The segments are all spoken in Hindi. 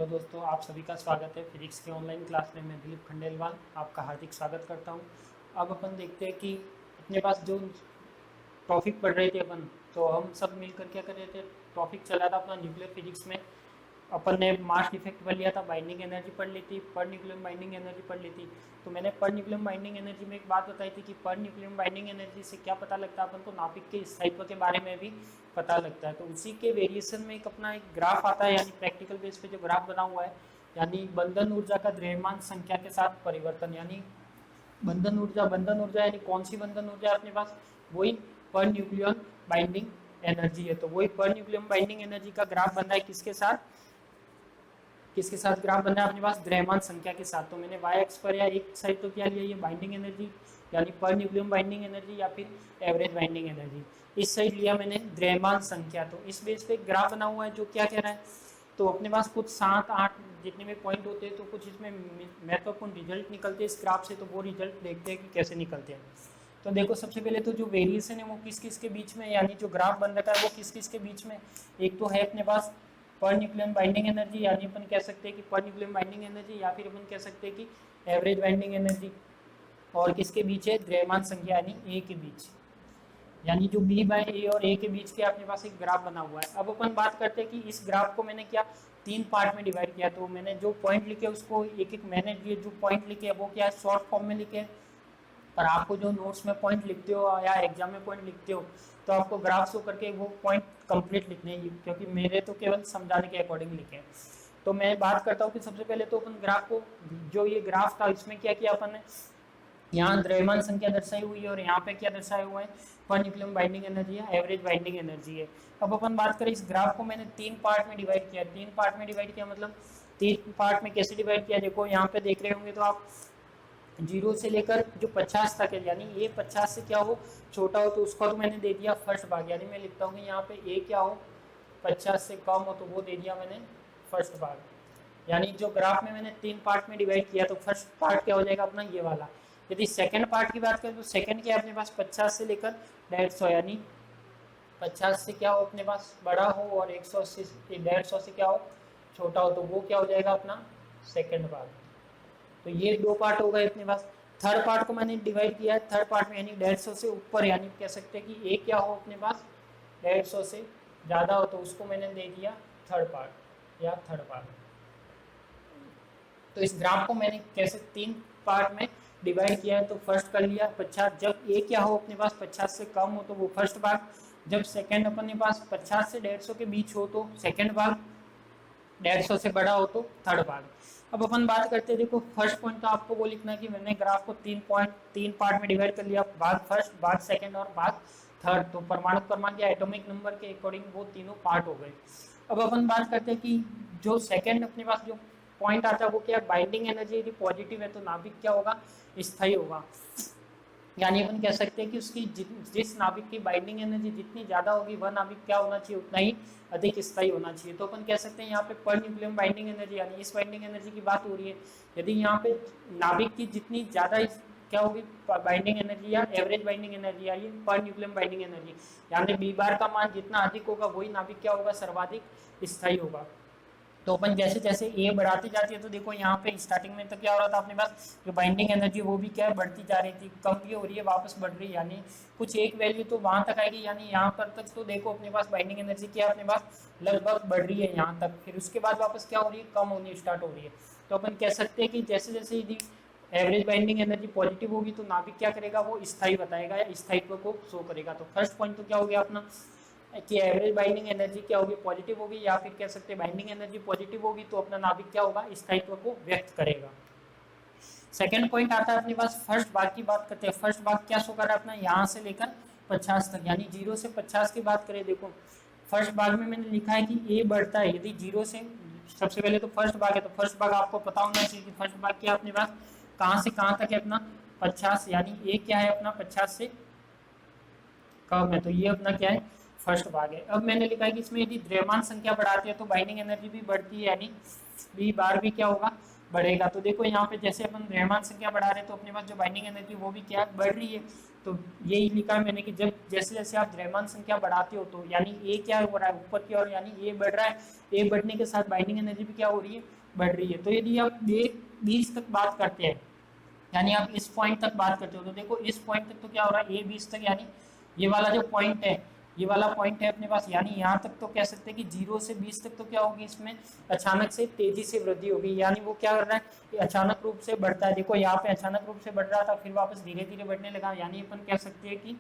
हेलो दोस्तों, आप सभी का स्वागत है फिजिक्स के ऑनलाइन क्लास में। मैं दिलीप खंडेलवाल आपका हार्दिक स्वागत करता हूं। अब अपन देखते हैं कि अपने पास जो टॉपिक पढ़ रहे थे अपन, तो हम सब मिलकर क्या कर रहे थे, टॉपिक चला था अपना न्यूक्लियर फिजिक्स में। अपन ने मास इफेक्ट पढ़ लिया था, बाइंडिंग एनर्जी पढ़ ली थी, पर न्यूक्लियम बाइंडिंग एनर्जी पढ़ ली थी। तो मैंने पर न्यूक्लियम बाइंडिंग एनर्जी में एक बात बताई थी कि पर न्यूक्लियम बाइंडिंग एनर्जी से क्या पता लगता है अपन को, नाभिक के स्थायित्व के बारे में भी पता लगता है। तो उसी के वेरिएशन में एक अपना एक ग्राफ आता है, यानी प्रैक्टिकल बेस पे जो ग्राफ बना हुआ है, यानी बंधन ऊर्जा का द्रव्यमान संख्या के साथ परिवर्तन। यानी बंधन ऊर्जा यानी कौन सी बंधन ऊर्जा है अपने पास, वही पर न्यूक्लियन बाइंडिंग एनर्जी है। तो वही पर न्यूक्लियन बाइंडिंग एनर्जी का ग्राफ बन रहा है किसके साथ ग्राफ बन रहा है अपने पास, द्रव्यमान संख्या के साथ। तो मैंने वाई एक्स पर या एक साइड तो क्या लिया, ये बाइंडिंग एनर्जी यानी पर न्यूक्लियम बाइंडिंग एनर्जी या फिर एवरेज बाइंडिंग एनर्जी, इस साइड लिया मैंने द्रव्यमान संख्या। तो इस बेस पे ग्राफ बना हुआ है जो क्या कह रहा है, तो अपने पास कुछ 7-8 जितने भी पॉइंट होते हैं, तो कुछ इसमें महत्वपूर्ण रिजल्ट निकलते हैं इस ग्राफ से। तो वो रिजल्ट देखते हैं कि कैसे निकलते हैं। तो देखो, सबसे पहले तो जो वेरिएशन है वो किस किस के बीच में, यानी जो ग्राफ बन रखा है वो किस किस के बीच में। एक तो है अपने पास पर न्यूक्लियन बाइंडिंग एनर्जी, यानी अपन कह सकते हैं कि पर न्यूक्लियन बाइंडिंग एनर्जी, या फिर अपन कह सकते हैं कि एवरेज बाइंडिंग एनर्जी। और किसके बीच है, द्रव्यमान संख्या यानी ए के बीच, यानी जो बी बाय ए और ए के बीच के अपने पास एक ग्राफ बना हुआ है। अब अपन बात करते हैं कि इस ग्राफ को मैंने क्या 3 पार्ट में डिवाइड किया। तो मैंने जो पॉइंट लिखे उसको एक एक मैंने जो पॉइंट लिखे वो क्या है, शॉर्ट फॉर्म में लिखे। पर आपको जो नोट्स में पॉइंट लिखते हो या एग्जाम में पॉइंट लिखते हो, तो आपको ग्राफ शो करके वो पॉइंट कंप्लीट लिखने हैं, क्योंकि मेरे तो केवल समझाने के अकॉर्डिंग लिखे हैं। तो मैं बात करता हूँ कि सबसे पहले तो अपन ग्राफ को, जो ये ग्राफ था इसमें क्या किया अपन ने, यहाँ द्रव्यमान संख्या दर्शाई हुई है और यहाँ पे क्या दर्शाया हुआ है, पर न्यूक्लियम बाइंडिंग एनर्जी है, एवरेज बाइंडिंग एनर्जी है। अब अपन बात करें, इस ग्राफ को मैंने 3 पार्ट में डिवाइड किया। 3 पार्ट में डिवाइड किया मतलब 3 पार्ट में कैसे डिवाइड किया, देखो यहाँ पे देख रहे होंगे तो आप 0 से लेकर जो 50 तक है, यानी ये 50 से क्या हो, छोटा हो, तो उसका तो मैंने दे दिया फर्स्ट भाग। यानी मैं लिखता हूँ कि यहाँ पे ए क्या हो, 50 से कम हो, तो वो दे दिया मैंने फर्स्ट भाग। यानी जो ग्राफ में मैंने 3 पार्ट में डिवाइड किया, तो फर्स्ट पार्ट क्या हो जाएगा अपना ये वाला। यदि सेकंड पार्ट की बात करें तो सेकंड क्या है अपने पास, 50 से लेकर 150, यानी 50 से क्या हो अपने पास बड़ा हो और 180 150 से क्या हो छोटा हो, तो वो क्या हो जाएगा अपना सेकंड पार्ट। तो ये 2 पार्ट हो गए अपने पास। थर्ड पार्ट को मैंने डिवाइड किया है, थर्ड पार्ट में यानी 150 से ऊपर, यानी कह सकते हैं कि ए क्या हो अपने पास 150 से ज़्यादा हो, तो उसको मैंने दे दिया थर्ड पार्ट या थर्ड पार्ट। तो इस ग्राफ को मैंने कैसे 3 पार्ट में डिवाइड किया है, तो फर्स्ट कर लिया 50, जब ए क्या हो अपने पास 50 से कम हो तो वो फर्स्ट भाग, जब सेकंड अपने पास 50 से 150 के बीच हो तो सेकंड भाग, 150 से बड़ा हो तो थर्ड भाग। अब अपन बात करते हैं, देखो फर्स्ट पॉइंट तो आपको वो लिखना है कि मैंने ग्राफ को 3 पार्ट में डिवाइड कर लिया, भाग फर्स्ट, भाग सेकंड और भाग थर्ड। तो परमाणु क्रमांक या एटॉमिक नंबर के अकॉर्डिंग वो तीनों पार्ट हो गए। अब अपन बात करते हैं कि जो सेकंड अपने पास जो पॉइंट आता है वो क्या है, बाइंडिंग एनर्जी यदि पॉजिटिव है तो नाभिक क्या होगा, स्थायी होगा। यानी अपन कह सकते हैं कि उसकी जिस नाभिक की बाइंडिंग एनर्जी जितनी ज्यादा होगी, वह नाभिक क्या होना चाहिए, उतना ही अधिक स्थायी होना चाहिए। तो अपन कह सकते हैं यहाँ पे पर न्यूक्लियम बाइंडिंग एनर्जी, यानी इस बाइंडिंग एनर्जी की बात हो रही है। यदि यहाँ पे नाभिक की जितनी ज्यादा क्या होगी बाइंडिंग एनर्जी या एवरेज बाइंडिंग एनर्जी, या ये पर न्यूक्लियम बाइंडिंग एनर्जी, यानी बी बार का मान जितना अधिक होगा वही नाभिक क्या होगा, सर्वाधिक स्थायी होगा। तो अपन जैसे जैसे ए बढ़ाती जाती है, तो देखो यहाँ पे स्टार्टिंग में तो क्या हो रहा था अपने पास, जो बाइंडिंग एनर्जी वो भी क्या है बढ़ती जा रही थी, कम भी हो रही है वापस बढ़ रही है, यानी कुछ एक वैल्यू तो वहां तक आएगी, यानी यहाँ पर तक तो देखो अपने पास बाइंडिंग एनर्जी क्या है अपने पास लगभग बढ़ रही है यहाँ तक, फिर उसके बाद वापस क्या हो रही है, कम होनी स्टार्ट हो रही है। तो अपन कह सकते हैं कि जैसे जैसे यदि एवरेज बाइंडिंग एनर्जी पॉजिटिव होगी तो नाभिक क्या करेगा, वो स्थायी बताएगा या स्थायित्व को शो करेगा। तो फर्स्ट पॉइंट तो क्या हो गया अपना कि एवरेज बाइंडिंग एनर्जी क्या होगी, पॉजिटिव होगी, या फिर कह सकते हैं बाइंडिंग एनर्जी पॉजिटिव होगी तो अपना नाभिक क्या होगा, स्थायित्व को व्यक्त करेगा। सेकंड पॉइंट आता है अपने पास फर्स्ट भाग की बात करते हैं। फर्स्ट भाग क्या शो कर रहा है अपना, यहाँ से लेकर 50 तक, यानी 0 से 50 की बात करें। देखो फर्स्ट भाग में मैंने लिखा है कि ए बढ़ता है, यदि 0 से, सबसे पहले तो फर्स्ट भाग है, तो फर्स्ट भाग आपको पता होना चाहिए कि फर्स्ट भाग क्या अपने पास कहाँ से कहाँ तक है अपना 50, यानी ए क्या है अपना 50 से कम है, तो ये अपना क्या है फर्स्ट भाग है। अब मैंने लिखा है कि इसमें यदि द्रव्यमान संख्या बढ़ाते हैं तो बाइंडिंग एनर्जी भी बढ़ती है, यानी बी बार भी क्या होगा बढ़ेगा। तो देखो यहाँ पे जैसे अपन द्रव्यमान संख्या बढ़ा रहे हैं तो अपने पास जो बाइंडिंग एनर्जी वो भी क्या बढ़ रही है। तो यही लिखा है मैंने कि जब जैसे जैसे आप द्रव्यमान संख्या बढ़ाते हो तो यानी ए क्या हो रहा है ऊपर की ओर, यानी ए बढ़ रहा है, ए बढ़ने के साथ बाइंडिंग एनर्जी भी क्या हो रही है, बढ़ रही है। तो यदि आप ए 20 तक बात करते हैं, यानी आप इस पॉइंट तक बात करते हो, तो देखो इस पॉइंट तक तो क्या हो रहा है ए 20 तक, यानी ये वाला जो पॉइंट है, ये वाला पॉइंट है अपने पास, यानी यहाँ तक तो कह सकते हैं कि 0 से 20 तक तो क्या होगी, इसमें अचानक से तेजी से वृद्धि होगी, यानी वो क्या कर रहा है, ये अचानक रूप से बढ़ता है। देखो यहाँ पे अचानक रूप से बढ़ रहा था, फिर वापस धीरे धीरे बढ़ने लगा, यानी अपन कह सकते हैं कि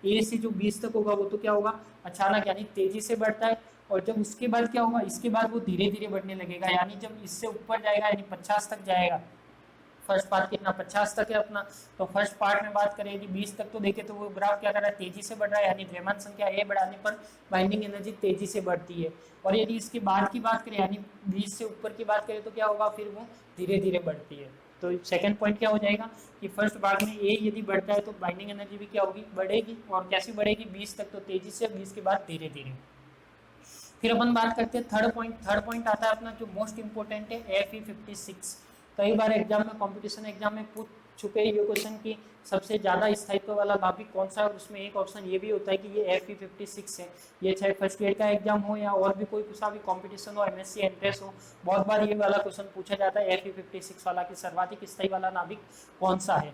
ए से जो 20 तक होगा वो तो क्या होगा, अचानक यानी तेजी से बढ़ता है। और जब उसके बाद क्या होगा, इसके बाद वो धीरे धीरे बढ़ने लगेगा, यानी जब इससे ऊपर जाएगा यानी 50 तक जाएगा। फर्स्ट पार्ट कितना 50 तक है अपना, तो फर्स्ट पार्ट में बात करें यदि 20 तक तो देखे तो वो ग्राफ क्या कर रहा है, तेजी से बढ़ रहा है, यानी द्रव्यमान संख्या ए बढ़ाने पर बाइंडिंग एनर्जी तेजी से बढ़ती है। और यदि इसके बाद की बात करें यानी 20 से ऊपर की बात करें तो क्या होगा, फिर वो धीरे धीरे बढ़ती है। तो सेकंड पॉइंट क्या हो जाएगा कि फर्स्ट भाग में ए यदि बढ़ता है तो बाइंडिंग एनर्जी भी क्या होगी, बढ़ेगी। और कैसे बढ़ेगी, 20 तक तो तेजी से, 20 के बाद धीरे धीरे। फिर अपन बात करते हैं थर्ड पॉइंट। थर्ड पॉइंट आता है अपना जो मोस्ट इंपोर्टेंट है Fe56। कई बार एग्जाम में, कंपटीशन एग्जाम में पूछ चुके ये क्वेश्चन की सबसे ज्यादा स्थायित्व वाला नाभिक कौन सा है, और उसमें एक ऑप्शन ये भी होता है कि ये Fe56 है। ये चाहे फर्स्ट ग्रेड का एग्जाम हो या और भी कोई सा भी कंपटीशन हो, एमएससी एंट्रेंस हो, बहुत बार ये वाला क्वेश्चन पूछा जाता है Fe56 वाला कि सर्वाधिक स्थायी वाला नाभिक कौन सा है।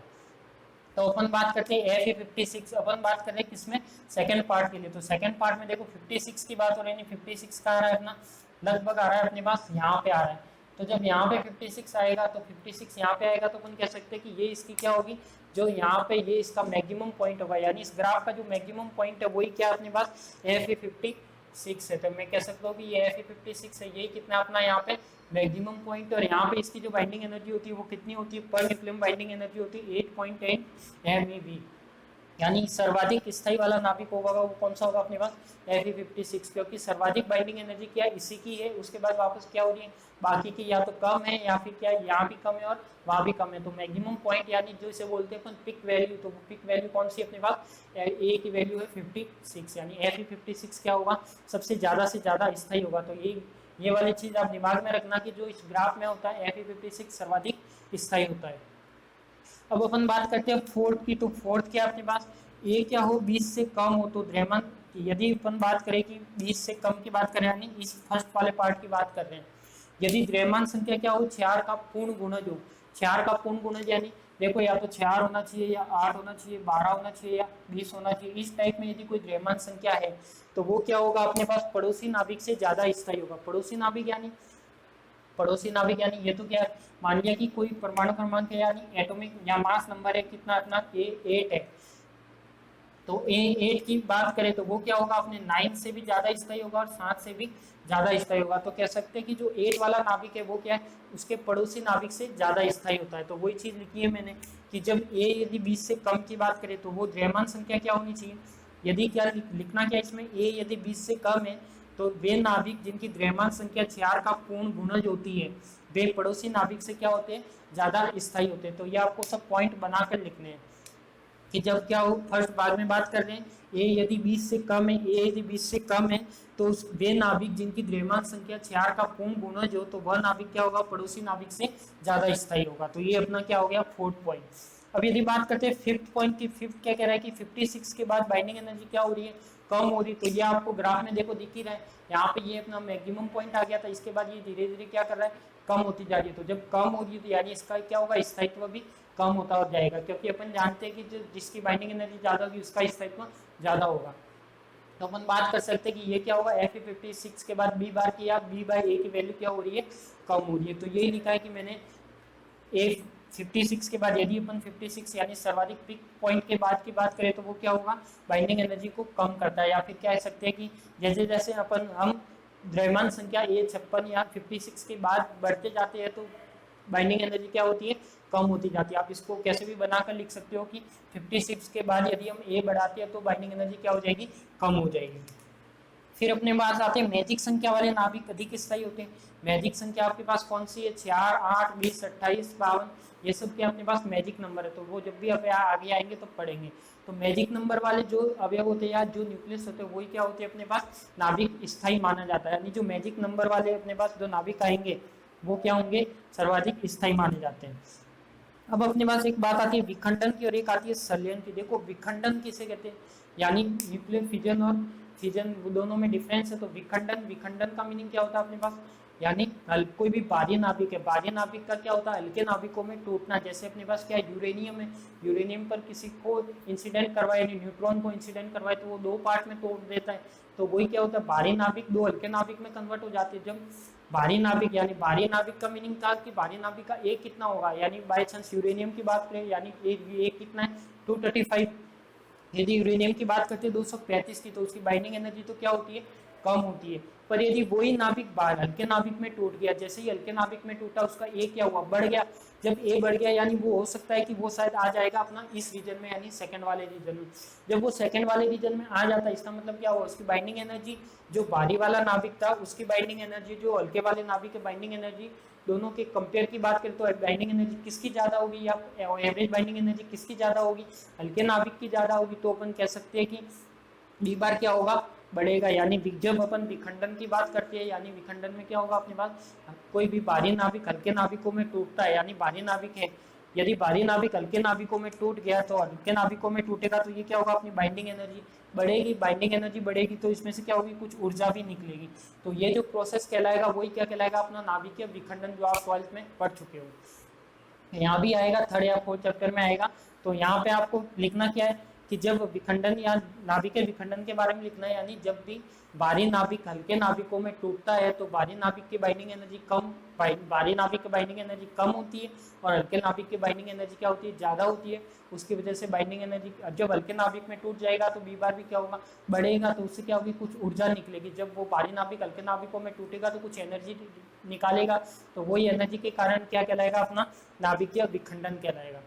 तो अपन बात करते हैं Fe56, अपन बात कर रहे हैं किसमें, सेकंड पार्ट के लिए। तो सेकंड पार्ट में देखो 56 की बात हो रही है, 56 का आ रहा है अपना, लगभग आ रहा है अपने पास यहाँ पे आ रहा है। तो जब यहाँ पे 56 आएगा तो 56 यहाँ पे आएगा, तो अपन कह सकते हैं कि ये इसकी क्या होगी, जो यहाँ पे ये इसका मैक्सिमम पॉइंट होगा, यानी इस ग्राफ का जो मैक्सिमम पॉइंट है वही क्या अपने पास Fe56 है। तो मैं कह सकता हूँ कि ये Fe56 है, यही कितना अपना यहाँ पे मैक्सिमम पॉइंट। और यहाँ पे इसकी जो बाइंडिंग एनर्जी होती है वो कितनी होती है, पर न्यूक्लियम बाइंडिंग एनर्जी होती है 8.10 MeV। यानी सर्वाधिक स्थायी वाला नाभिक होगा वो कौन सा होगा अपने पास, Fe56, क्योंकि सर्वाधिक बाइंडिंग एनर्जी क्या है, इसी की है। उसके बाद वापस क्या हो रही है, बाकी की या तो कम है या फिर क्या यहाँ भी कम है और वहाँ भी कम है। तो मैक्सिमम पॉइंट यानी जो इसे बोलते हैं अपन पिक वैल्यू, तो वो पिक वैल्यू कौन सी अपने पास, ए की वैल्यू है 56, यानी Fe56 क्या होगा, सबसे ज्यादा से ज्यादा स्थायी होगा। तो ये वाली चीज आप दिमाग में रखना कि जो इस ग्राफ में होता है Fe56 सर्वाधिक स्थायी होता है। अब अपन बात करते हैं फोर्थ की। तो फोर्थ क्या अपने पास, ए क्या हो 20 से कम हो तो द्रव्यमान, यदि अपन बात करें कि 20 से कम की बात करें, यानी इस फर्स्ट वाले पार्ट की बात कर रहे हैं, यदि द्रव्यमान संख्या क्या हो 6 का पूर्ण गुणज हो। 6 का पूर्ण गुणज यानी देखो या तो 6 होना चाहिए या 8 होना चाहिए, 12 होना चाहिए या 20 होना चाहिए। इस टाइप में यदि कोई द्रव्यमान संख्या है तो वो क्या होगा अपने पास, पड़ोसी नाभिक से ज्यादा स्थायी होगा। पड़ोसी नाभिक यानी ये तो क्या है, मान लिया कि कोई परमाणु क्रमांक है, यानी एटॉमिक या मास नंबर है कितना अपना, A8 है। तो A8 की बात करें तो वो क्या होगा अपने 9 से भी ज्यादा स्थायी होगा और 7 से भी ज्यादा स्थायी होगा। तो कह सकते हैं कि जो 8 वाला नाभिक है वो क्या है, उसके पड़ोसी नाभिक से ज्यादा स्थायी होता है। तो वही चीज लिखी है मैंने कि जब A यदि 20 से कम की बात करें तो वो द्रव्यमान संख्या क्या होनी चाहिए, यदि क्या लिखना क्या इसमें, A यदि 20 से कम है तो वे नाभिक जिनकी द्रव्यमान संख्या 4 का पूर्ण गुणज होती है वे पड़ोसी नाभिक से क्या होते हैं, ज्यादा स्थायी होते हैं। तो ये आपको सब पॉइंट बनाकर लिखने हैं कि जब क्या हो, फर्स्ट भाग में बात कर रहे हैं ए यदि 20 से कम है, ए यदि 20 से कम है तो वे नाभिक जिनकी द्रव्यमान संख्या 4 का पूर्ण गुणज हो तो वह नाभिक क्या होगा, पड़ोसी नाभिक से ज्यादा स्थायी होगा। तो ये अपना क्या हो गया फोर्थ पॉइंट। अब यदि बात करते हैं फिफ्थ पॉइंट की, फिफ्थ क्या कह रहा है कि 56 के बाद बाइंडिंग एनर्जी क्या हो रही है, कम हो रही है। तो ये आपको ग्राफ में देखो दिख ही रहा है, यहाँ पे ये अपना मैक्सिमम पॉइंट आ गया था, इसके बाद ये धीरे धीरे क्या कर रहा है, कम होती जा रही है। तो जब कम हो रही है तो यानी इसका क्या होगा, स्थायित्व भी कम होता जाएगा, क्योंकि अपन जानते हैं कि जो जिसकी बाइंडिंग एनर्जी ज्यादा होगी उसका स्थायित्व ज्यादा होगा। तो अपन बात कर सकते हैं कि ये क्या होगा, Fe56 के बाद बी बार की या बी बाय ए की वैल्यू क्या हो रही है, कम हो रही है। तो यही लिखा है कि मैंने A56 के बाद यदि अपन 56 यानी सर्वाधिक पिक पॉइंट के बाद की बात करें तो वो क्या होगा, बाइंडिंग एनर्जी को कम करता है। या फिर कह सकते हैं कि जैसे जैसे अपन हम द्रव्यमान संख्या A56 या 56 के बाद बढ़ते जाते हैं तो बाइंडिंग एनर्जी क्या होती है, कम होती जाती है। आप इसको कैसे भी बनाकर लिख सकते हो कि 56 के बाद यदि हम A बढ़ाते हैं तो बाइंडिंग एनर्जी क्या हो जाएगी, कम हो जाएगी। फिर अपने पास आते हैं मैजिक संख्या वाले नाभिक अधिक स्थायी होते हैं। मैजिक संख्या आपके पास कौन सी है, 4, 8, 20, 28, 52, ये सब के अपने पास मैजिक नंबर है। तो वो जब भी आप आगे आएंगे तो पढ़ेंगे। तो मैजिक नंबर वाले जो अवयव होते हैं या जो न्यूक्लियस होते हैं वही क्या होते हैं अपने पास, नाभिक स्थायी माना जाता है। यानी जो मैजिक नंबर वाले अपने पास जो नाभिक आएंगे वो क्या होंगे, सर्वाधिक स्थायी माने जाते हैं। अब अपने पास एक बात आती है विखंडन की और एक आती है संलयन की। देखो विखंडन किसे कहते हैं, यानी न्यूक्लियर फिजन और फिजन दोनों में डिफरेंस है। तो विखंडन, विखंडन का मीनिंग क्या होता है अपने पास, यानी कोई भी बाह्य नाभिक है, बाह्य नाभिक का क्या होता है, हल्के नाभिकों में टूटना। जैसे अपने पास क्या है, यूरेनियम है, यूरेनियम पर किसी को इंसिडेंट करवाए, यानी न्यूट्रॉन को इंसिडेंट करवाए तो वो दो पार्ट में तोड़ देता है। तो वही क्या होता है, बाहरी नाभिक दो हल्के नाभिक में कन्वर्ट हो जाते हैं। जब बाहरी नाभिक, यानी बाहरी नाभिक का मीनिंग था कि बाहरी नाभिक का एक कितना होगा, यानी बाई चांस यूरेनियम की बात करें, यानी एक कितना है 235। यदि यूरेनियम की बात करते हैं 235 की, तो उसकी बाइंडिंग एनर्जी तो क्या होती है, कम होती है। पर यदि वही नाभिक बाहर हल्के नाभिक में टूट गया, जैसे ही हल्के नाभिक में टूटा उसका ए क्या हुआ, बढ़ गया। जब ए बढ़ गया यानी वो हो सकता है कि वो शायद आ जाएगा अपना इस रीजन में, यानी सेकंड वाले रीजन में। जब वो सेकंड वाले रीजन में आ जाता है, इसका मतलब क्या हुआ, उसकी बाइंडिंग एनर्जी जो बाहरी वाला नाभिक था उसकी बाइंडिंग एनर्जी, जो हल्के वाले नाभिक की बाइंडिंग एनर्जी, दोनों के कंपेयर की बात करें तो बाइंडिंग एनर्जी किसकी ज्यादा होगी, या एवरेज बाइंडिंग एनर्जी किसकी ज्यादा होगी, हल्के नाभिक की ज्यादा होगी। तो अपन कह सकते हैं कि बी बार क्या होगा, बढ़ेगा। यानी जब अपन विखंडन की बात करते हैं, यानी विखंडन में क्या होगा अपने पास, कोई भी बाहरी नाभिक हल्के नाभिकों में टूटता है, यानी बाहरी नाभिक है, यदि बाहरी नाभिक हल्के नाभिकों में टूट गया तो हल्के नाभिकों में टूटेगा तो ये क्या होगा, अपनी बाइंडिंग एनर्जी बढ़ेगी। बाइंडिंग एनर्जी बढ़ेगी तो इसमें से क्या होगी, कुछ ऊर्जा भी निकलेगी। तो ये जो प्रोसेस कहलाएगा वही क्या कहलाएगा, अपना नाभिकीय विखंडन, जो आप 12th में पढ़ चुके हो। यहाँ भी आएगा, 3rd या 4th चैप्टर में आएगा। तो यहाँ पे आपको लिखना क्या है कि जब विखंडन या नाभिकीय विखंडन के बारे में लिखना है, यानी जब भी बाहरी नाभिक हल्के नाभिकों में टूटता है तो बाहरी नाभिक की बाइंडिंग एनर्जी कम, बाहरी नाभिक की बाइंडिंग एनर्जी कम होती है और हल्के नाभिक की बाइंडिंग एनर्जी क्या होती है, ज्यादा होती है। उसकी वजह से बाइंडिंग एनर्जी जब हल्के नाभिक में टूट जाएगा तो बी बार भी क्या होगा, बढ़ेगा। तो उससे क्या होगी, कुछ ऊर्जा निकलेगी। जब वो बाहरी नाभिक हल्के नाभिकों में टूटेगा तो कुछ एनर्जी निकालेगा, तो वही एनर्जी के कारण क्या कहलाएगा, अपना नाभिकीय विखंडन कहलाएगा।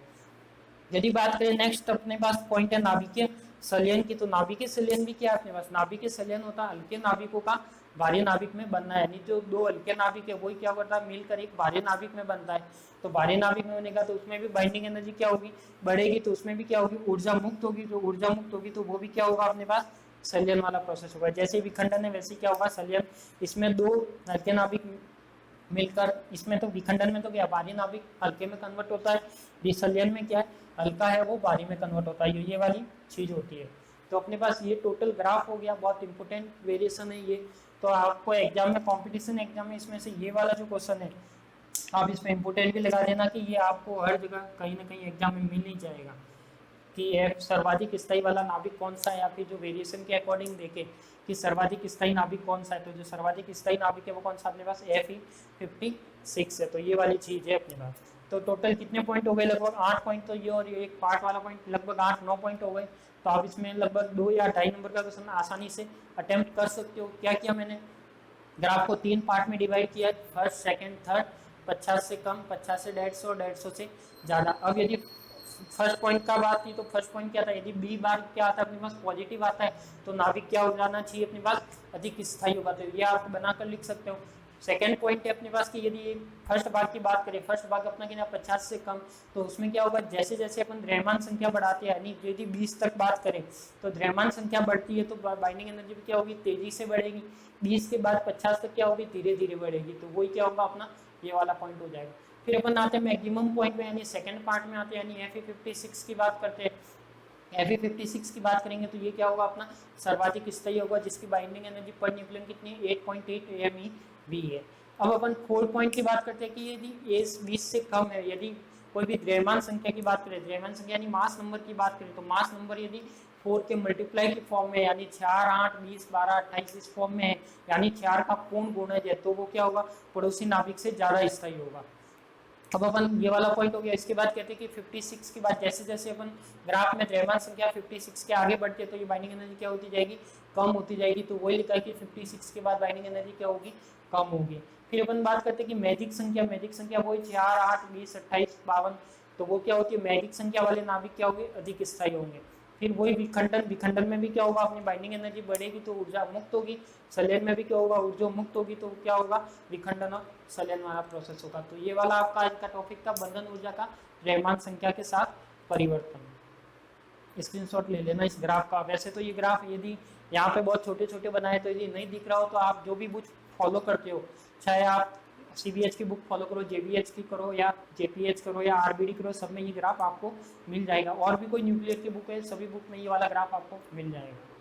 यदि बात करें नेक्स्ट अपने पास पॉइंट है नाभिकीय संलयन की, तो नाभिकीय संलयन भी क्या है अपने पास, नाभिकीय संलयन होता है हल्के नाभिकों का बाहरी नाभिक में बनना है। यानी जो दो हल्के नाभिक है वही क्या करता है, मिलकर एक बाहरी नाभिक में बनता है। तो बाहरी नाभिक में बनेगा तो उसमें भी बाइंडिंग एनर्जी क्या होगी, बढ़ेगी। तो उसमें भी क्या होगी, ऊर्जा मुक्त होगी। जो ऊर्जा मुक्त होगी तो वो भी क्या होगा अपने पास, संलयन वाला प्रोसेस होगा। जैसे विखंडन है वैसे क्या होगा, संलयन। इसमें दो हल्के नाभिक मिलकर, इसमें तो विखंडन में तो क्या बाहरी नाभिक हल्के में कन्वर्ट होता है, संलयन में क्या है, हल्का है वो बाहरी में कन्वर्ट होता है। ये वाली चीज होती है। तो अपने पास ये टोटल ग्राफ हो गया, बहुत इंपॉर्टेंट वेरिएशन है ये। तो आपको एग्जाम में, कॉम्पिटिशन एग्जाम में इसमें से ये वाला जो क्वेश्चन है आप इसमें इंपॉर्टेंट भी लगा देना कि ये आपको हर जगह कहीं ना कहीं एग्जाम में मिल ही जाएगा कि एफ सर्वाधिक स्थायी वाला नाभिक कौन सा है, या फिर जो वेरिएशन के अकॉर्डिंग देखे कि सर्वाधिक स्थायी नाभिक कौन सा है। तो जो सर्वाधिक स्थायी नाभिक है वो कौन सा अपने पास, Fe56 है। तो ये वाली चीज है अपने पास। तो टोटल कितने पॉइंट हो गए, लगभग 8 पॉइंट। तो ये और ये एक पार्ट वाला पॉइंट लगभग 8-9 पॉइंट हो गए। तो आप इसमें लगभग 2 या 2.5 नंबर का क्वेश्चन आसानी से अटेम्प्ट कर सकते हो। क्या किया मैंने, ग्राफ को 3 पार्ट में डिवाइड किया, फर्स्ट सेकंड थर्ड, 50 से कम, 50 से 150 और 150 से ज़्यादा। अब यदि फर्स्ट पॉइंट का बात की तो फर्स्ट पॉइंट क्या था, यदि बी बार क्या आता है अपने पास, पॉजिटिव आता है तो नाभिक क्या हो जाना चाहिए अपने पास, अधिक स्थायी होगा। तो ये आप बनाकर लिख सकते हो। सेकेंड पॉइंट है अपने पास कि यदि फर्स्ट भाग की बात करें, फर्स्ट भाग अपना कितना 50 से कम, तो उसमें क्या होगा, जैसे जैसे अपन द्रव्यमान संख्या बढ़ाते हैं, यानी यदि 20 तक बात करें तो द्रव्यमान संख्या बढ़ती है तो बाइंडिंग एनर्जी भी क्या होगी, तेजी से बढ़ेगी। 20 के बाद 50 तक क्या होगी, धीरे धीरे बढ़ेगी। तो वही क्या होगा अपना, ये वाला पॉइंट हो जाएगा। फिर अपन आते हैं मैक्सिमम पॉइंट में, यानी सेकंड पार्ट में आते हैं, यानी Fe56 की बात करते हैं। Fe56 की बात करेंगे तो ये क्या होगा अपना, सर्वाधिक स्थायी होगा, जिसकी बाइंडिंग एनर्जी पर न्यूक्लियन कितनी है, 8.8 MeV है। अब अपन 4 पॉइंट की बात करते हैं कि यदि एस 20 से कम है, यदि कोई भी द्रव्यमान संख्या की बात करें, द्रव्यमान संख्या यानी मास नंबर की बात करें, तो मास नंबर यदि 4 के मल्टीप्लाई की फॉर्म में, यानी 4, 8, 20, 12, 28 इस फॉर्म में है, यानी 4 का पूर्ण गुणज है, तो वो क्या होगा, पड़ोसी नाभिक से ज्यादा स्थायी होगा। अब अपन ये वाला पॉइंट हो गया। इसके बाद कहते हैं कि 56 के बाद जैसे जैसे अपन ग्राफ में द्रव्यमान संख्या 56 के आगे बढ़ते हैं तो ये बाइंडिंग एनर्जी क्या होती जाएगी, कम होती जाएगी। तो वही लिखा है कि 56 के बाद बाइंडिंग एनर्जी क्या होगी, कम होगी। फिर अपन बात करते हैं कि मैजिक संख्या, मैजिक संख्या वही 4, 8, 20, 28, 52, तो वो क्या होती है, मैजिक संख्या वाले नाभिक क्या होंगे, अधिक स्थायी होंगे। फिर वही विखंडन, विखंडन में भी क्या होगा, अपनी बाइंडिंग एनर्जी बढ़ेगी तो ऊर्जा मुक्त होगी। संलयन में भी क्या होगा, ऊर्जा मुक्त होगी तो क्या होगा, विखंडन और संलयन वाला प्रोसेस होगा। तो ये वाला आपका आज का टॉपिक था, बंधन ऊर्जा का द्रव्यमान संख्या के साथ परिवर्तन। स्क्रीनशॉट ले लेना इस ग्राफ का। वैसे तो ये ग्राफ यदि यहाँ पे बहुत छोटे छोटे बनाए तो यदि नहीं दिख रहा हो तो आप जो भी बुक फॉलो करते हो, चाहे आप CBH की बुक फॉलो करो, JBH की करो या JPH करो या RBD करो, सब में ये ग्राफ आपको मिल जाएगा। और भी कोई न्यूक्लियर की बुक है, सभी बुक में ये वाला ग्राफ आपको मिल जाएगा।